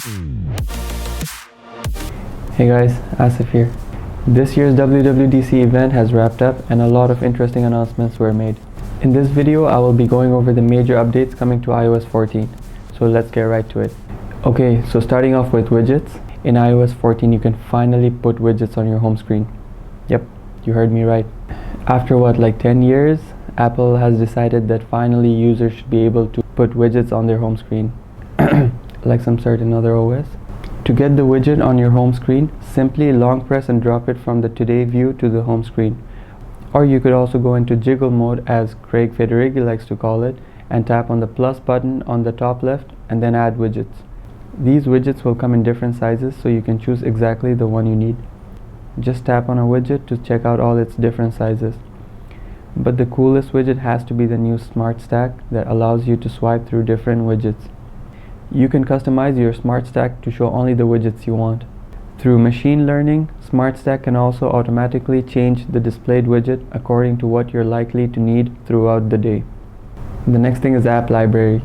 Hey guys, Asif here. This year's WWDC event has wrapped up and a lot of interesting announcements were made. In this video, I will be going over the major updates coming to iOS 14. So let's get right to it. Okay, so starting off with widgets. In iOS 14, you can finally put widgets on your home screen. Yep, you heard me right. After what, like 10 years, Apple has decided that finally users should be able to put widgets on their home screen, like some certain other OS. To get the widget on your home screen, simply long press and drop it from the Today view to the home screen. Or you could also go into jiggle mode, as Craig Federighi likes to call it, and tap on the plus button on the top left and then add widgets. These widgets will come in different sizes, so you can choose exactly the one you need. Just tap on a widget to check out all its different sizes. But the coolest widget has to be the new Smart Stack that allows you to swipe through different widgets. You can customize your Smart Stack to show only the widgets you want. Through machine learning, Smart Stack can also automatically change the displayed widget according to what you're likely to need throughout the day. The next thing is App Library.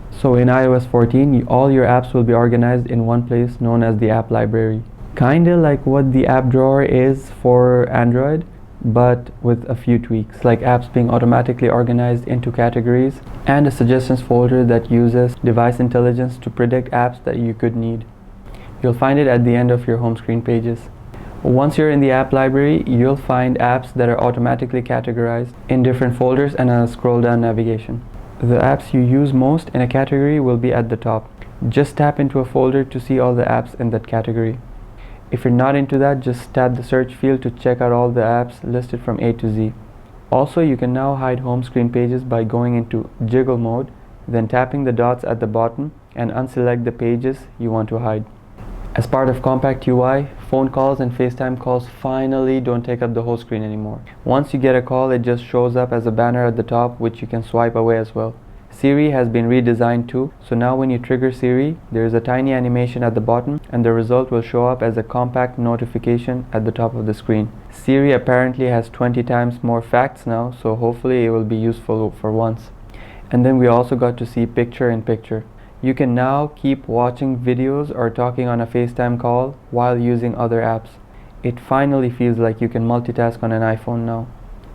So in iOS 14, all your apps will be organized in one place known as the App Library. Kinda like what the app drawer is for Android, but with a few tweaks, like apps being automatically organized into categories and a suggestions folder that uses device intelligence to predict apps that you could need. You'll find it at the end of your home screen pages. Once you're in the app library, you'll find apps that are automatically categorized in different folders and a scroll down navigation. The apps you use most in a category will be at the top. Just tap into a folder to see all the apps in that category. If you're not into that, just tap the search field to check out all the apps listed from A to Z. Also, you can now hide home screen pages by going into jiggle mode, then tapping the dots at the bottom and unselect the pages you want to hide. As part of Compact UI, phone calls and FaceTime calls finally don't take up the whole screen anymore. Once you get a call, it just shows up as a banner at the top, which you can swipe away as well. Siri has been redesigned too, so now when you trigger Siri, there is a tiny animation at the bottom and the result will show up as a compact notification at the top of the screen. Siri apparently has 20 times more facts now, so hopefully it will be useful for once. And then we also got to see picture in picture. You can now keep watching videos or talking on a FaceTime call while using other apps. It finally feels like you can multitask on an iPhone now.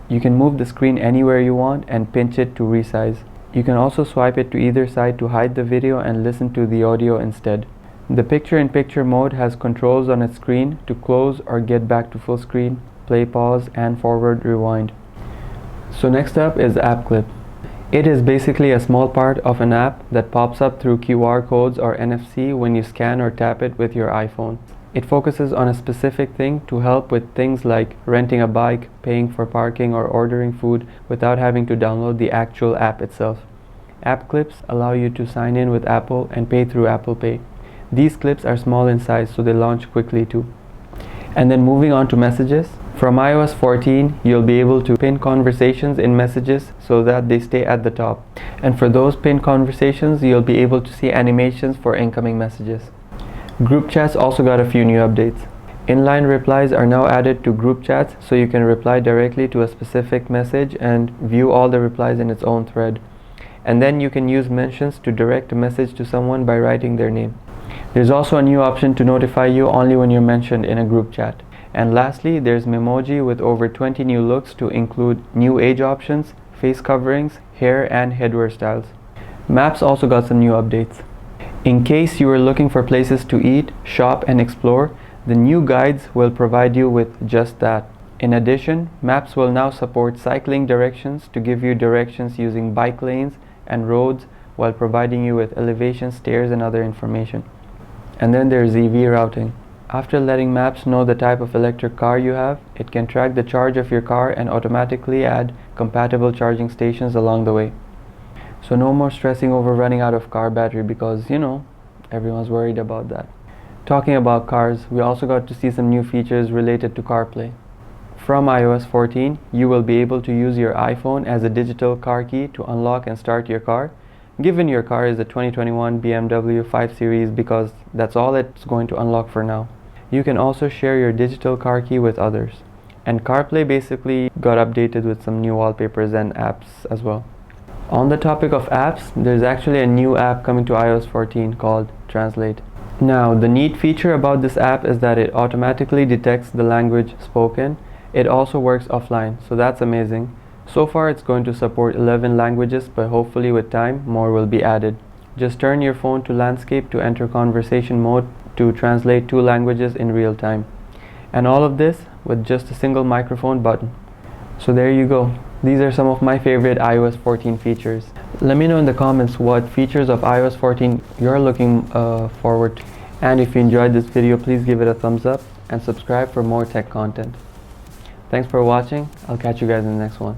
You can move the screen anywhere you want and pinch it to resize. You can also swipe it to either side to hide the video and listen to the audio instead. The picture-in-picture mode has controls on its screen to close or get back to full screen, play pause, and forward rewind. So next up is App Clip. It is basically a small part of an app that pops up through QR codes or NFC when you scan or tap it with your iPhone. It focuses on a specific thing to help with things like renting a bike, paying for parking, or ordering food without having to download the actual app itself. App clips allow you to sign in with Apple and pay through Apple Pay. These clips are small in size, so they launch quickly too. And then moving on to messages. From iOS 14, you'll be able to pin conversations in messages so that they stay at the top. And for those pinned conversations, you'll be able to see animations for incoming messages. Group chats also got a few new updates. Inline replies are now added to group chats, so you can reply directly to a specific message and view all the replies in its own thread. And then you can use mentions to direct a message to someone by writing their name. There's also a new option to notify you only when you're mentioned in a group chat. And lastly, there's Memoji with over 20 new looks to include new age options, face coverings, hair and headwear styles. Maps also got some new updates. In case you are looking for places to eat, shop and explore, the new guides will provide you with just that. In addition, Maps will now support cycling directions to give you directions using bike lanes and roads while providing you with elevation, stairs and other information. And then there's EV routing. After letting Maps know the type of electric car you have, it can track the charge of your car and automatically add compatible charging stations along the way. So no more stressing over running out of car battery because, everyone's worried about that. Talking about cars, we also got to see some new features related to CarPlay. From iOS 14, you will be able to use your iPhone as a digital car key to unlock and start your car, given your car is a 2021 BMW 5 Series, because that's all it's going to unlock for now. You can also share your digital car key with others. And CarPlay basically got updated with some new wallpapers and apps as well. On the topic of apps, there's actually a new app coming to iOS 14 called Translate. Now, the neat feature about this app is that it automatically detects the language spoken. It also works offline, so that's amazing. So far it's going to support 11 languages, but hopefully with time more will be added. Just turn your phone to landscape to enter conversation mode to translate 2 languages in real time. And all of this with just a single microphone button. So there you go. These are some of my favorite iOS 14 features. Let me know in the comments what features of iOS 14 you're looking forward to. And if you enjoyed this video, please give it a thumbs up and subscribe for more tech content. Thanks for watching. I'll catch you guys in the next one.